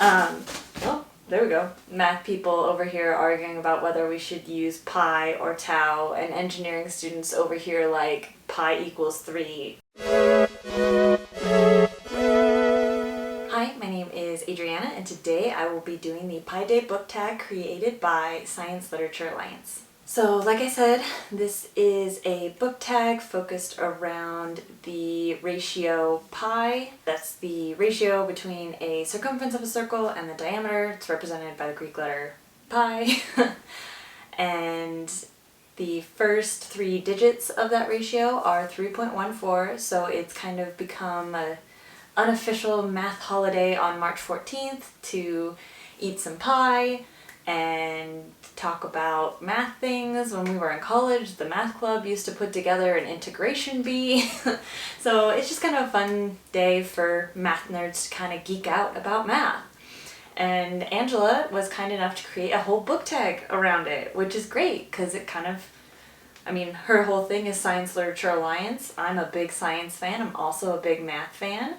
Oh, there we go. Math people over here arguing about whether we should use pi or tau, and engineering students over here like pi equals 3. Hi, my name is Adriana, and today I will be doing the Pi Day book tag created by Science Literature Alliance. So, like I said, this is a book tag focused around the ratio pi. That's the ratio between a circumference of a circle and the diameter. It's represented by the Greek letter pi. And the first 3 digits of that ratio are 3.14, so it's kind of become an unofficial math holiday on March 14th to eat some pie and talk about math things. When we were in college, the math club used to put together an integration bee. So it's just kind of a fun day for math nerds to kind of geek out about math. And Angela was kind enough to create a whole book tag around it, which is great because it kind of, her whole thing is Science Literature Alliance. I'm a big science fan. I'm also a big math fan.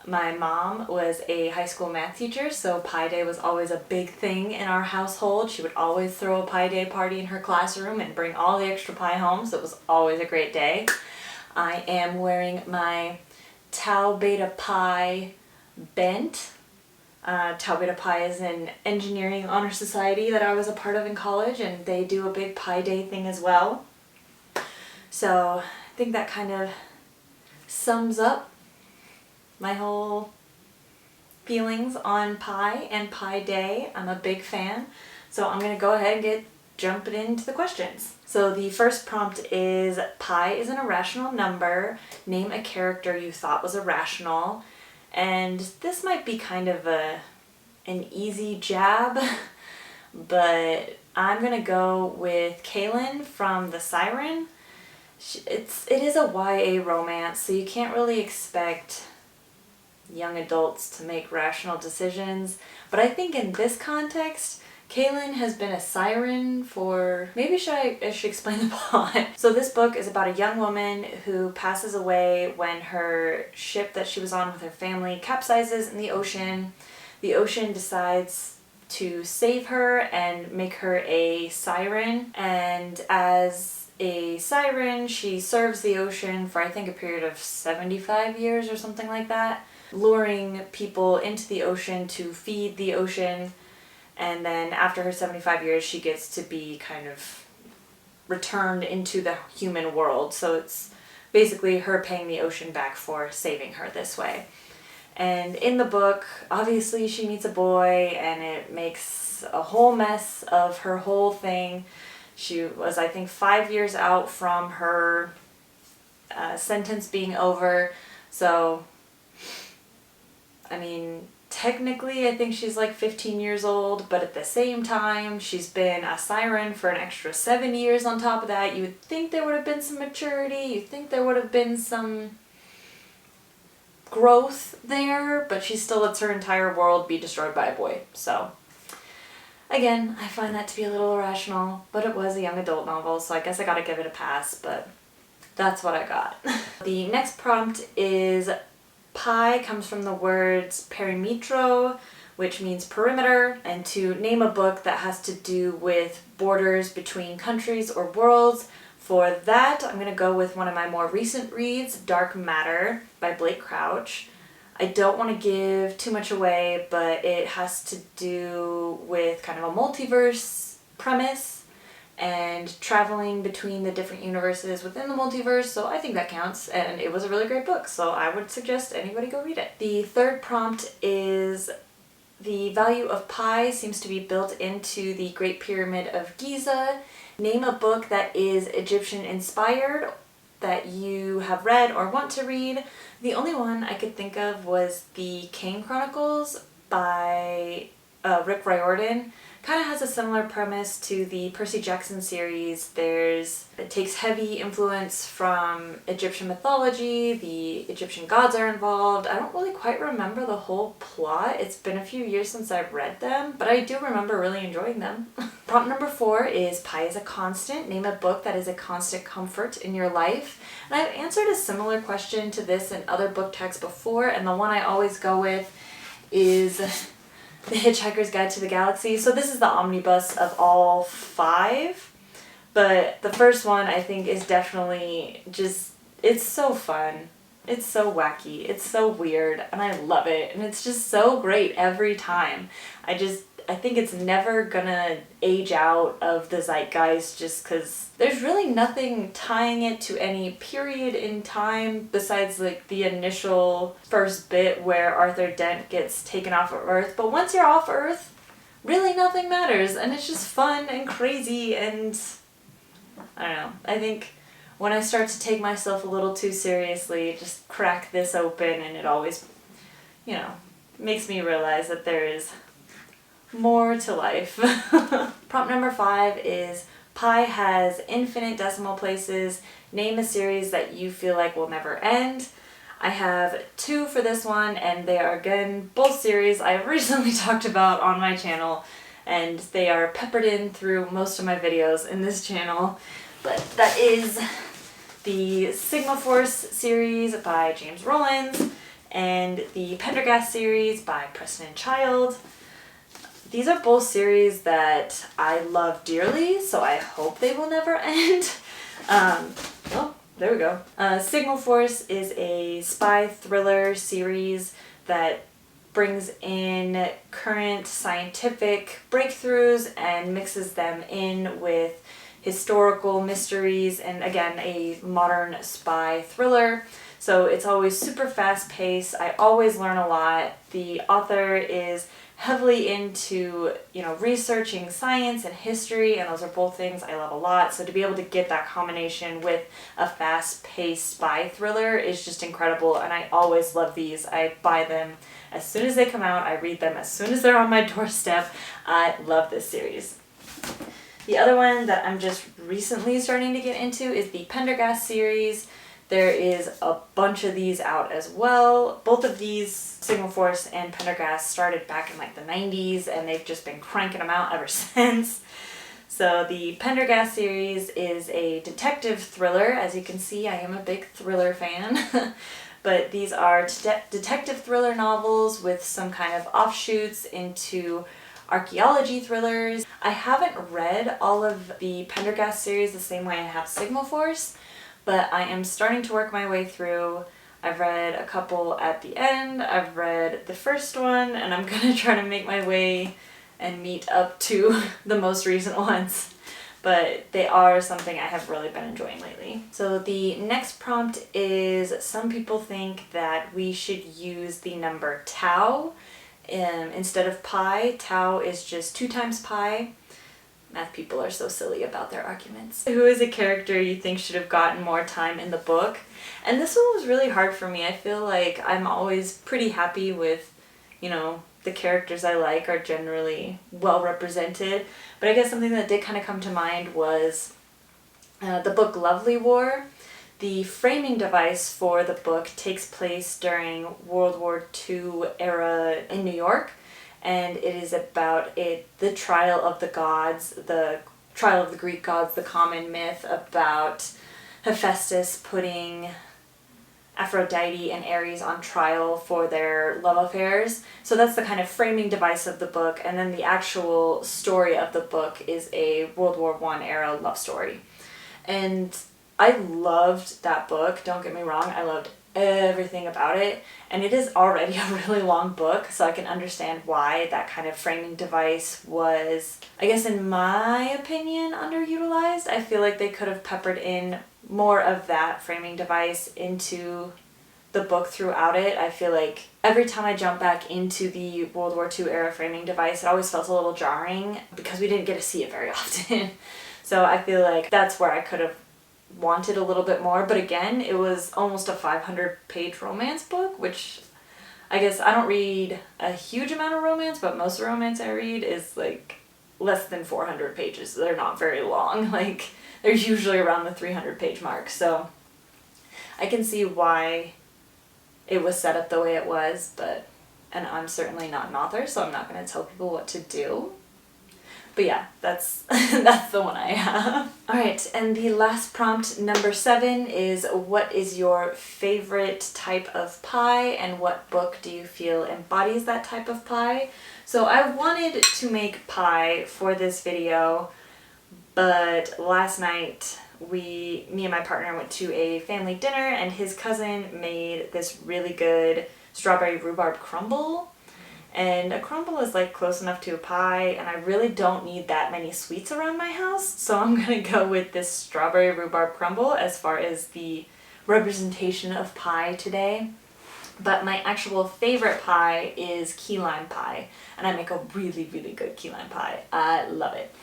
My mom was a high school math teacher, so Pi Day was always a big thing in our household. She would always throw a Pi Day party in her classroom and bring all the extra pie home, so it was always a great day. I am wearing my Tau Beta Pi bent. Tau Beta Pi is an engineering honor society that I was a part of in college, and they do a big Pi Day thing as well. So I think that kind of sums up my whole feelings on pi and Pi Day. I'm a big fan. So I'm going to go ahead and jumping into the questions. So the first prompt is, pi is an irrational number. Name a character you thought was irrational. And this might be kind of an easy jab, but I'm going to go with Kaylin from The Siren. It is a YA romance, so you can't really expect young adults to make rational decisions, but I think in this context, Kaylin has been a siren for, maybe I should explain the plot. So this book is about a young woman who passes away when her ship that she was on with her family capsizes in the ocean. The ocean decides to save her and make her a siren, and as a siren, she serves the ocean for I think a period of 75 years or something like that, luring people into the ocean to feed the ocean, and then after her 75 years she gets to be kind of returned into the human world. So it's basically her paying the ocean back for saving her this way. And in the book, obviously she meets a boy and it makes a whole mess of her whole thing. She was, I think, 5 years out from her sentence being over, so technically I think she's like 15 years old, but at the same time she's been a siren for an extra 7 years on top of that. You would think there would have been some maturity, you'd think there would have been some growth there, but she still lets her entire world be destroyed by a boy. So again, I find that to be a little irrational, but it was a young adult novel, so I guess I gotta give it a pass, but that's what I got. The next prompt is, pi comes from the words perimitro, which means perimeter, and to name a book that has to do with borders between countries or worlds. For that, I'm going to go with one of my more recent reads, Dark Matter by Blake Crouch. I don't want to give too much away, but it has to do with kind of a multiverse premise and traveling between the different universes within the multiverse, so I think that counts, and it was a really great book, so I would suggest anybody go read it. The third prompt is, the value of pi seems to be built into the Great Pyramid of Giza. Name a book that is Egyptian inspired that you have read or want to read. The only one I could think of was the Kane Chronicles by Rick Riordan. Kind of has a similar premise to the Percy Jackson series. It takes heavy influence from Egyptian mythology. The Egyptian gods are involved. I don't really quite remember the whole plot. It's been a few years since I've read them, but I do remember really enjoying them. Prompt number 4 is, pi is a constant. Name a book that is a constant comfort in your life. And I've answered a similar question to this in other book tags before, and the one I always go with is The Hitchhiker's Guide to the Galaxy. So this is the omnibus of all 5, but the first one I think is definitely just, it's so fun. It's so wacky. It's so weird, and I love it, and it's just so great every time. I think it's never gonna age out of the zeitgeist just because there's really nothing tying it to any period in time besides like the initial first bit where Arthur Dent gets taken off of Earth. But once you're off Earth, really nothing matters, and it's just fun and crazy, and I don't know. I think when I start to take myself a little too seriously, just crack this open, and it always, makes me realize that there is more to life. Prompt number 5 is pi has infinite decimal places. Name a series that you feel like will never end. I have 2 for this one, and they are again both series I've recently talked about on my channel, and they are peppered in through most of my videos in this channel. But that is the Sigma Force series by James Rollins and the Pendergast series by Preston and Child. These are both series that I love dearly, so I hope they will never end. There we go. Sigma Force is a spy thriller series that brings in current scientific breakthroughs and mixes them in with historical mysteries and, again, a modern spy thriller. So it's always super fast paced. I always learn a lot. The author is heavily into, researching science and history, and those are both things I love a lot. So to be able to get that combination with a fast-paced spy thriller is just incredible, and I always love these. I buy them as soon as they come out. I read them as soon as they're on my doorstep. I love this series. The other one that I'm just recently starting to get into is the Pendergast series. There is a bunch of these out as well. Both of these, Sigma Force and Pendergast, started back in like the 90s, and they've just been cranking them out ever since. So the Pendergast series is a detective thriller. As you can see, I am a big thriller fan. But these are detective thriller novels with some kind of offshoots into archaeology thrillers. I haven't read all of the Pendergast series the same way I have Sigma Force, but I am starting to work my way through. I've read a couple at the end, I've read the first one, and I'm gonna try to make my way and meet up to the most recent ones. But they are something I have really been enjoying lately. So the next prompt is, some people think that we should use the number tau instead of pi. Tau is just 2 times pi. Math people are so silly about their arguments. Who is a character you think should have gotten more time in the book? And this one was really hard for me. I feel like I'm always pretty happy with, the characters I like are generally well represented. But I guess something that did kind of come to mind was the book Lovely War. The framing device for the book takes place during World War II era in New York, and it is about the trial of the gods, the trial of the Greek gods, the common myth about Hephaestus putting Aphrodite and Ares on trial for their love affairs. So that's the kind of framing device of the book, and then the actual story of the book is a World War I era love story. And I loved that book, don't get me wrong, I loved everything about it, and it is already a really long book, so I can understand why that kind of framing device was, I guess in my opinion, underutilized. I feel like they could have peppered in more of that framing device into the book throughout it. I feel like every time I jump back into the World War II era framing device, it always felt a little jarring because we didn't get to see it very often. So I feel like that's where I could have wanted a little bit more, but again, it was almost a 500-page romance book, which I guess I don't read a huge amount of romance, but most of the romance I read is like less than 400 pages. They're not very long. Like, they're usually around the 300-page mark, so I can see why it was set up the way it was, and I'm certainly not an author, so I'm not going to tell people what to do. But yeah, that's that's the one I have. Alright, and the last prompt, number 7, is what is your favorite type of pie, and what book do you feel embodies that type of pie? So I wanted to make pie for this video, but last night me and my partner went to a family dinner and his cousin made this really good strawberry rhubarb crumble. And a crumble is like close enough to a pie, and I really don't need that many sweets around my house, so I'm gonna go with this strawberry rhubarb crumble as far as the representation of pie today. But my actual favorite pie is key lime pie, and I make a really, really good key lime pie. I love it.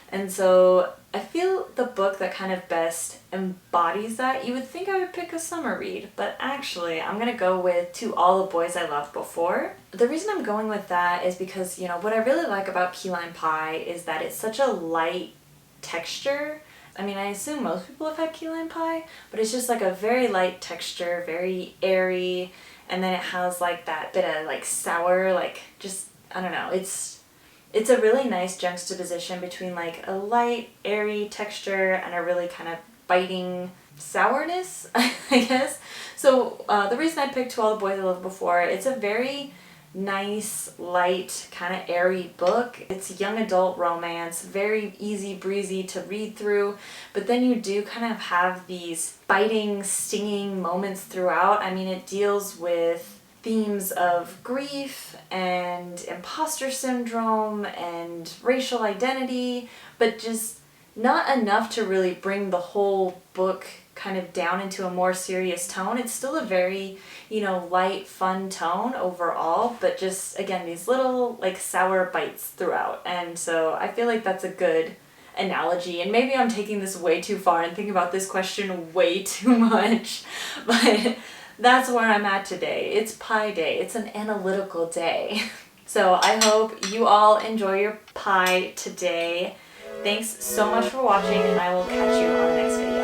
And so I feel the book that kind of best embodies that, you would think I would pick a summer read, but actually I'm gonna go with To All the Boys I Loved Before. The reason I'm going with that is because, you know, what I really like about key lime pie is that it's such a light texture. I mean, I assume most people have had key lime pie, but it's just like a very light texture, very airy, and then it has like that bit of like sour, like just, I don't know, it's a really nice juxtaposition between like a light, airy texture and a really kind of biting sourness, I guess. So the reason I picked To All the Boys I Loved Before, it's a very nice, light, kind of airy book. It's young adult romance, very easy breezy to read through, but then you do kind of have these biting, stinging moments throughout. I mean, it deals with themes of grief and imposter syndrome and racial identity, but just not enough to really bring the whole book kind of down into a more serious tone. It's still a very, you know, light, fun tone overall, but just, again, these little like sour bites throughout. And so I feel like that's a good analogy, and maybe I'm taking this way too far and thinking about this question way too much, but that's where I'm at today. It's pie day. It's an analytical day. So I hope you all enjoy your pie today. Thanks so much for watching, and I will catch you on the next video.